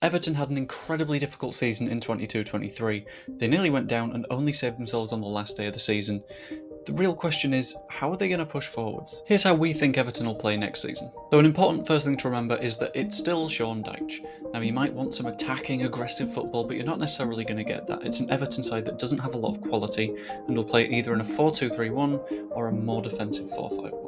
Everton had an incredibly difficult season in 22-23. They nearly went down and only saved themselves on the last day of the season. The real question is, how are they going to push forwards? Here's how we think Everton will play next season. So an important first thing to remember is that it's still Sean Dyche. Now you might want some attacking, aggressive football, but you're not necessarily going to get that. It's an Everton side that doesn't have a lot of quality and will play either in a 4-2-3-1 or a more defensive 4-5-1.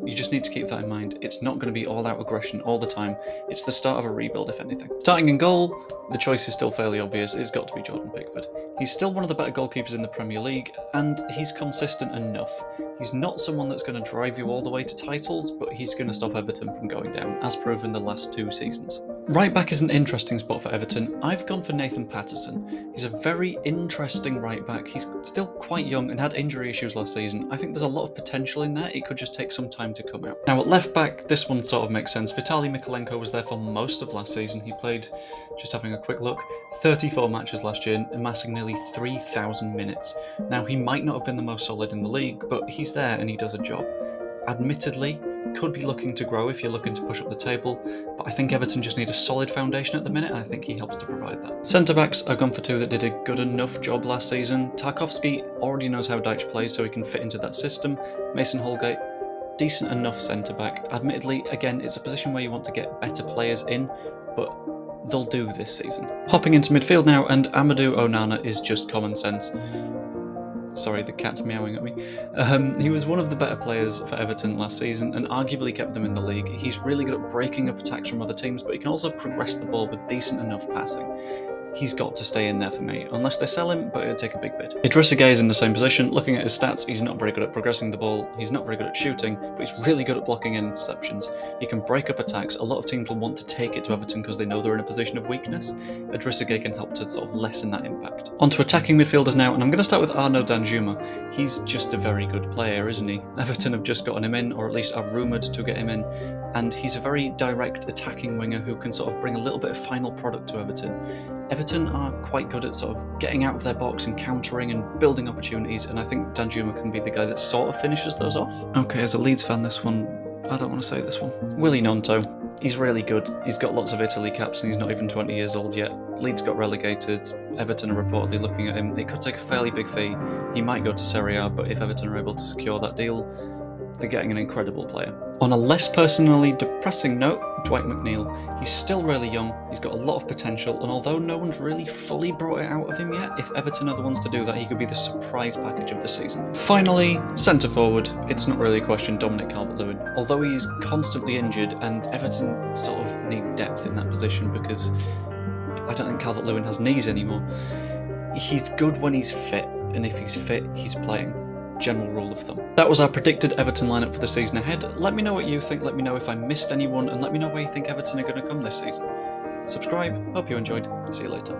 You just need to keep that in mind. It's not going to be all-out aggression all the time. It's the start of a rebuild, if anything. Starting in goal, the choice is still fairly obvious. It's got to be Jordan Pickford. He's still one of the better goalkeepers in the Premier League, and he's consistent enough. He's not someone that's going to drive you all the way to titles, but he's going to stop Everton from going down, as proven the last 2 seasons. Right back is an interesting spot for Everton. I've gone for Nathan Patterson. He's a very interesting right back. He's still quite young and had injury issues last season. I think there's a lot of potential in there. It could just take some time to come out. Now at left back, this one sort of makes sense. Vitaly Mykolenko was there for most of last season. He played, just having a quick look, 34 matches last year, amassing nearly 3,000 minutes. Now he might not have been the most solid in the league, but he's there and he does a job. Admittedly, could be looking to grow if you're looking to push up the table, but I think Everton just need a solid foundation at the minute, and I think he helps to provide that. Centre-backs, I've gone for 2 that did a good enough job last season. Tarkowski already knows how Dyche plays, so he can fit into that system. Mason Holgate, decent enough centre-back. Admittedly, again, it's a position where you want to get better players in, but they'll do this season. Hopping into midfield now, and Amadou Onana is just common sense. Sorry, the cat's meowing at me. He was one of the better players for Everton last season and arguably kept them in the league. He's really good at breaking up attacks from other teams, but he can also progress the ball with decent enough passing. He's got to stay in there for me, unless they sell him, but it'd take a big bid. Idrissa Gueye is in the same position. Looking at his stats, he's not very good at progressing the ball, he's not very good at shooting, but he's really good at blocking interceptions. He can break up attacks. A lot of teams will want to take it to Everton because they know they're in a position of weakness. Idrissa Gueye can help to sort of lessen that impact. On to attacking midfielders now, and I'm going to start with Arnaud Danjuma. He's just a very good player, isn't he? Everton have just gotten him in, or at least are rumoured to get him in, and he's a very direct attacking winger who can sort of bring a little bit of final product to Everton. Everton are quite good at sort of getting out of their box and countering and building opportunities, and I think Danjuma can be the guy that sort of finishes those off. Okay, as a Leeds fan, this one, I don't want to say this one. Willy Gnonto, he's really good. He's got lots of Italy caps and he's not even 20 years old yet. Leeds got relegated. Everton are reportedly looking at him. It could take a fairly big fee. He might go to Serie A, but if Everton are able to secure that deal, they're getting an incredible player. On a less personally depressing note, Dwight McNeil. He's still really young, he's got a lot of potential, and although no one's really fully brought it out of him yet, if Everton are the ones to do that, he could be the surprise package of the season. Finally, centre forward, it's not really a question, Dominic Calvert-Lewin. Although he's constantly injured, and Everton sort of need depth in that position because I don't think Calvert-Lewin has knees anymore. He's good when he's fit, and if he's fit, he's playing. General rule of thumb. That was our predicted Everton lineup for the season ahead. Let me know what you think, let me know if I missed anyone, and let me know where you think Everton are going to come this season. Subscribe, hope you enjoyed, see you later.